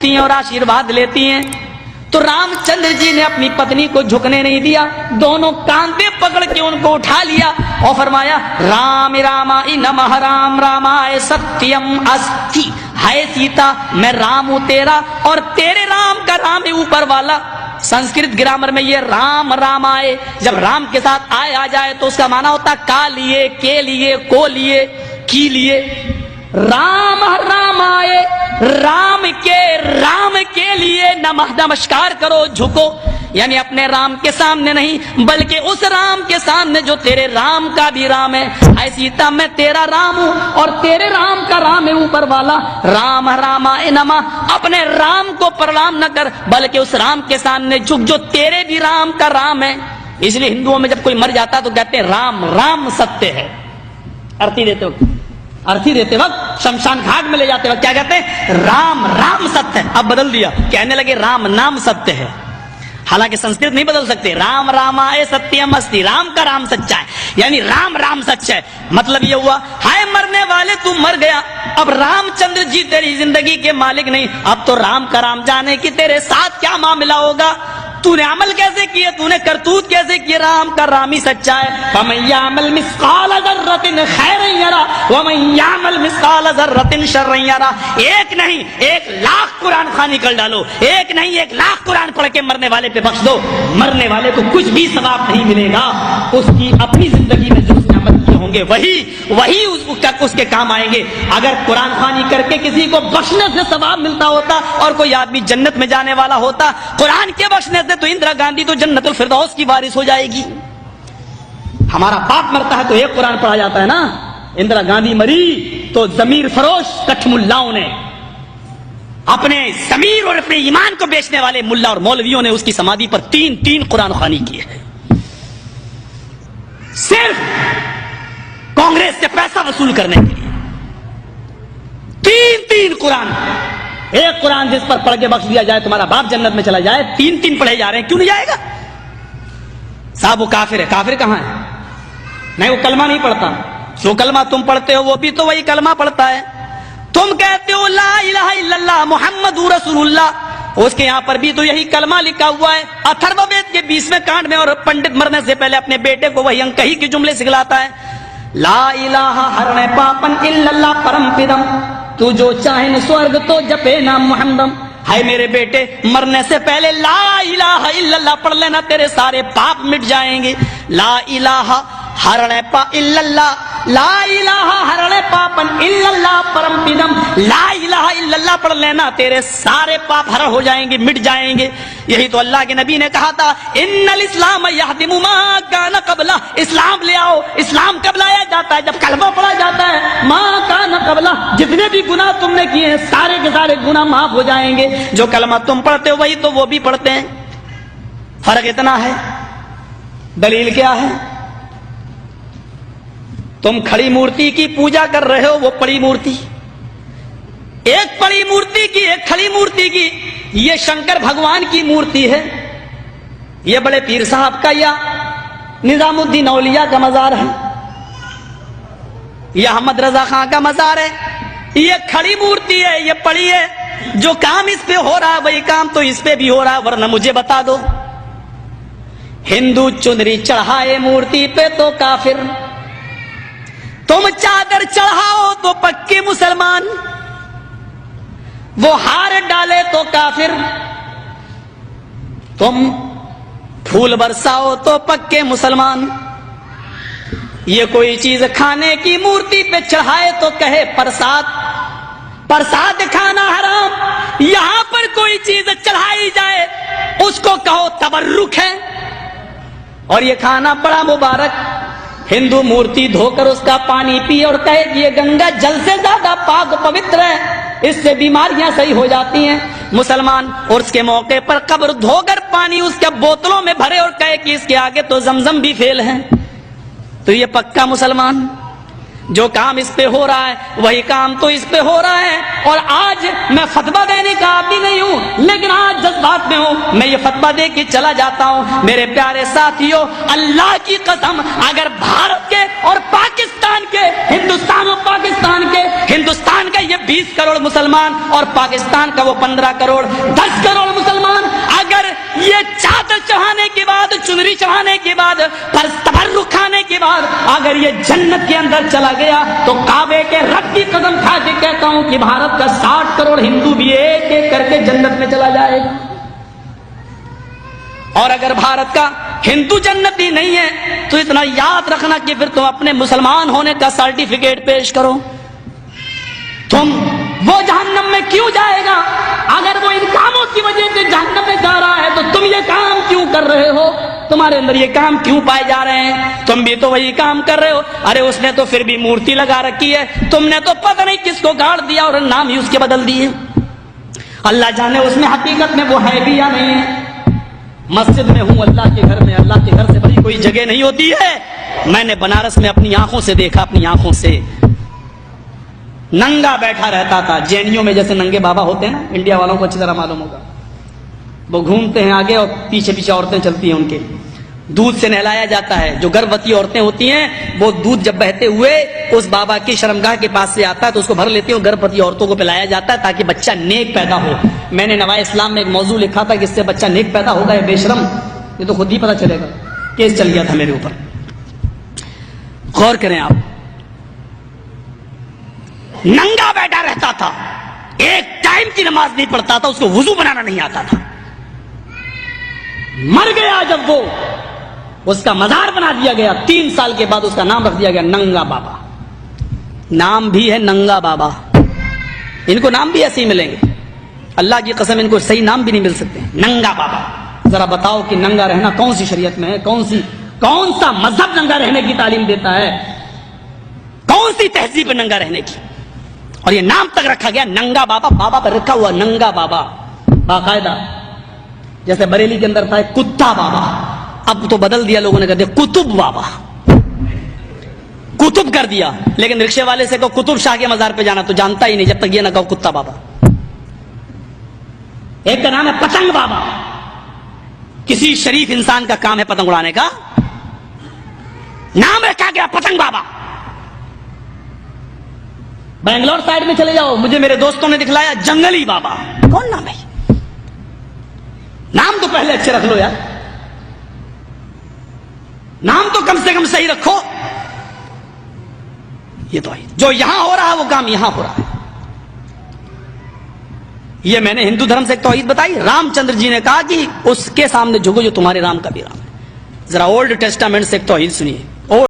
हैं और आशीर्वाद लेती हैं। तो रामचंद्र जी ने अपनी पत्नी को झुकने नहीं दिया, दोनों कांधे पकड़ के उनको उठा लिया और फरमाया राम रामाय नमः, राम रामाय सत्यम अस्ति। हाय सीता, मैं राम हूं तेरा और तेरे राम का राम है ऊपर वाला। संस्कृत ग्रामर में ये राम रामाय जब राम के साथ आए आ जाए तो उसका माना होता का लिए, के लिए, को लिए, की लिए। राम रामाय, राम के लिए नमस्कार करो, झुको, यानी अपने राम के सामने नहीं बल्कि उस राम के सामने जो तेरे राम का भी राम है। ऐ सीता, मैं तेरा राम हूं और तेरे राम का राम है ऊपर वाला। राम रामाय नमः, अपने राम को प्रणाम न कर बल्कि उस राम के सामने झुक जो तेरे भी राम का राम है। इसलिए हिंदुओं में जब कोई मर जाता तो कहते हैं राम राम सत्य है। अर्थी देते वक्त शमशान घाट में ले जाते वक्त क्या कहते हैं? राम राम सत्य है। अब बदल दिया, कहने लगे राम नाम सत्य है। हालांकि संस्कृत नहीं बदल सकते। राम रामाय सत्यम अस्ति, राम का राम सच्चा है, यानी राम राम सच्चा है। मतलब ये हुआ हाय मरने वाले तू मर गया, अब रामचंद्र जी तेरी जिंदगी के मालिक नहीं, अब तो राम का राम जाने की तेरे साथ क्या मामला होगा, तूने अमल कैसे किए, तूने करतूत कैसे किए, राम का राम ही सच्चा है। वमन यामल मिस्काल ज़र्रतिन खैरन यरा वमन यामल मिस्काल ज़र्रतिन शर्रन यरा। एक नहीं 1,00,000 कुरान खानी कर डालो, एक नहीं 1,00,000 कुरान पढ़ के मरने वाले पे बख्श दो, मरने वाले को कुछ भी सवाब नहीं मिलेगा। उसकी अपनी जिंदगी में जो उसने अमल किए होंगे वही उसके काम आएंगे। अगर कुरान खानी करके किसी को बख्शने से सवाब मिलता होता और कोई आदमी जन्नत में जाने वाला होता, कुरान के बख्शने तो इंदिरा गांधी तो जन्नतुल फिरदौस की वारिस हो जाएगी। हमारा बाप मरता है तो एक कुरान पढ़ा जाता है ना। इंदिरा गांधी मरी तो जमीर फरोश कठमुल्लाओं ने, अपने जमीर और अपने ईमान को बेचने वाले मुल्ला और मौलवियों ने उसकी समाधि पर 3-3 कुरान खानी की है, सिर्फ कांग्रेस से पैसा वसूल करने के लिए। 3-3 कुरान, एक कुरान जिस पर पढ़ के बख्श दिया जाए तुम्हारा बाप जन्नत में चला जाए, 3-3 पढ़े जा रहे हैं, क्यों नहीं जाएगा? साहब वो काफिर है। काफिर कहां है? नहीं, वो कलमा नहीं पढ़ता। जो कलमा तुम पढ़ते हो वो भी तो वही कलमा पढ़ता है। तुम कहते हो ला इलाहा इल्लल्लाह मुहम्मदुर रसूलुल्लाह, उसके यहां पर भी तो यही कलमा लिखा हुआ है। अथर्ववेद के 20वें कांड में, और पंडित मरने से पहले अपने बेटे को वही अंक ही के जुमले सिखलाता है। ला इलाहा हरणे पापन इल्लल्लाह परम पिदम, तू जो चाहे स्वर्ग तो जपे नाम मुहम्मदम। हाय मेरे बेटे, मरने से पहले ला इलाहा इल्लल्लाह पढ़ लेना, तेरे सारे पाप मिट जाएंगे। ला इलाहा हरणे पा इल्लल्लाह, ला इलाहा हरणे पापन इल्लल्लाह परम पिदम, ला इलाहा इल्लल्लाह पढ़ लेना, तेरे सारे पाप हर हो जाएंगे, मिट जाएंगे। यही तो अल्लाह के नबी ने कहा था इन्नल इस्लाम यहदिमु मा कान क़ब्ला, इस्लाम ले आओ। इस्लाम कब लाया जाता है? जब कलमा पढ़ा जाता है। मा कान क़ब्ला, जितने भी गुनाह तुमने किए हैं सारे के सारे गुनाह माफ हो जाएंगे। जो कलमा तुम पढ़ते हो वही तो वो भी पढ़ते हैं, फर्क इतना है। दलील क्या है? तुम खड़ी मूर्ति की पूजा कर रहे हो, वो पड़ी मूर्ति, एक पड़ी मूर्ति की एक खड़ी मूर्ति की। ये शंकर भगवान की मूर्ति है, ये बड़े पीर साहब का या निजामुद्दीन औलिया का मजार है, यह अहमद रजा खां का मजार है। ये खड़ी मूर्ति है, ये पड़ी है। जो काम इस पे हो रहा है वही काम तो इस पे भी हो रहा है, वरना मुझे बता दो। हिंदू चुनरी चढ़ाए मूर्ति पे तो काफिर, तुम चादर चढ़ाओ तो पक्के मुसलमान, वो हार डाले तो काफिर, तुम फूल बरसाओ तो पक्के मुसलमान। ये कोई चीज खाने की मूर्ति पे चढ़ाए तो कहे प्रसाद, प्रसाद खाना हराम। यहां पर कोई चीज चढ़ाई जाए उसको कहो तबर्रुक है, और ये खाना बड़ा मुबारक। हिंदू मूर्ति धोकर उसका पानी पिए और कहे कि ये गंगा जल से ज्यादा पाक पवित्र है, इससे बीमारियां सही हो जाती हैं। मुसलमान और उसके मौके पर कब्र धोकर पानी उसके बोतलों में भरे और कहे कि इसके आगे तो जमजम भी फेल है, तो ये पक्का मुसलमान। جو کام اس پہ ہو رہا ہے وہی کام تو اس پہ ہو رہا ہے. اور آج میں فتویٰ دینے کا آدمی نہیں ہوں، لیکن آج جذبات میں ہوں، میں یہ فتویٰ دے کے چلا جاتا ہوں. میرے پیارے ساتھیوں، اللہ کی قسم، اگر بھارت کے اور پاکستان کے، ہندوستان اور پاکستان کے، ہندوستان کا یہ 20 کروڑ مسلمان اور پاکستان کا وہ 15 کروڑ 10 کروڑ مسلمان، اگر یہ چادر چڑھانے کے بعد، چنری چڑھانے کے بعد، تبرک کھانے کے بعد اگر یہ جنت کے اندر چلا گیا تو کعبے کے رب کی قسم کھا کے کہتا ہوں کہ بھارت کا 60 کروڑ ہندو بھی ایک ایک کر کے جنت میں چلا جائے گا. اور اگر بھارت کا ہندو جنتی نہیں ہے تو اتنا یاد رکھنا کہ پھر تم اپنے مسلمان ہونے کا سرٹیفکیٹ پیش کرو. تم وہ جہنم میں کیوں جائے گا؟ اگر وہ ان کاموں کی وجہ سے جہنم میں جا رہا ہے تو تم یہ کام کیوں کر رہے ہو؟ تمہارے اندر یہ کام کیوں پائے جا رہے ہیں؟ تم بھی تو وہی کام کر رہے ہو. ارے اس نے تو پھر بھی مورتی لگا رکھی ہے، تم نے تو پتہ نہیں کس کو گاڑ دیا اور نام ہی اس کے بدل دیے. اللہ جانے اس میں حقیقت میں وہ ہے بھی یا نہیں ہے. مسجد میں ہوں، اللہ کے گھر میں، اللہ کے گھر سے بڑی کوئی جگہ نہیں ہوتی ہے. میں نے بنارس میں اپنی آنکھوں سے دیکھا، اپنی آنکھوں سے ننگا بیٹھا رہتا تھا. جینیوں میں جیسے ننگے بابا ہوتے ہیں نا، انڈیا والوں کو اچھی طرح معلوم ہوگا، وہ گھومتے ہیں آگے اور پیچھے پیچھے عورتیں چلتی ہیں، ان کے دودھ سے نہلایا جاتا ہے. جو گربوتی عورتیں ہوتی ہیں وہ دودھ جب بہتے ہوئے اس بابا کی شرمگاہ کے پاس سے آتا ہے تو اس کو بھر لیتی ہیں. گربوتی عورتوں کو پلایا جاتا ہے تاکہ بچہ نیک پیدا ہو. میں نے نوائے اسلام میں ایک موضوع لکھا تھا کہ اس سے بچہ نیک پیدا ہوگا یا بے شرم، یہ تو خود ہی پتہ چلے گا. کیس چل گیا تھا میرے اوپر. غور کریں آپ، ننگا بیٹھا رہتا تھا، ایک ٹائم کی نماز نہیں پڑھتا تھا، اس کو وضو بنانا نہیں آتا تھا. مر گیا جب وہ، اس کا مزار بنا دیا گیا. 3 سال کے بعد اس کا نام رکھ دیا گیا ننگا بابا. نام بھی ہے ننگا بابا. ان کو نام بھی ایسے ہی ملیں گے، اللہ کی قسم ان کو صحیح نام بھی نہیں مل سکتے. ننگا بابا. ذرا بتاؤ کہ ننگا رہنا کون سی شریعت میں ہے؟ کون سا مذہب ننگا رہنے کی تعلیم دیتا ہے؟ کون سی تہذیب ننگا رہنے کی؟ اور یہ نام تک رکھا گیا ننگا بابا. بابا پر رکھا ہوا ننگا بابا باقاعدہ. جیسے بریلی کے اندر تھا کتا بابا، اب تو بدل دیا لوگوں نے، کر دیا کتب بابا. کتب کر دیا. لیکن رکشے والے سے کہو کتب شاہ کے مزار پہ جانا تو جانتا ہی نہیں جب تک یہ نہ کہو کتا بابا. ایک کا نام ہے پتنگ بابا. کسی شریف انسان کا کام ہے پتنگ اڑانے کا، نام رکھا گیا پتنگ بابا. بنگلور سائڈ میں چلے جاؤ، مجھے میرے دوستوں نے دکھلایا جنگلی بابا. کون نام ہے؟ نام تو پہلے اچھے رکھ لو یار، نام تو کم سے کم صحیح رکھو. یہ تو جو یہاں ہو رہا ہے وہ کام یہاں ہو رہا ہے. یہ میں نے ہندو دھرم سے ایک توحید بتائی. رام چندر جی نے کہا کہ اس کے سامنے جھکو جو تمہارے رام کا بھی رام ہے. ذرا اولڈ ٹیسٹامنٹ سے ایک توحید سنیے.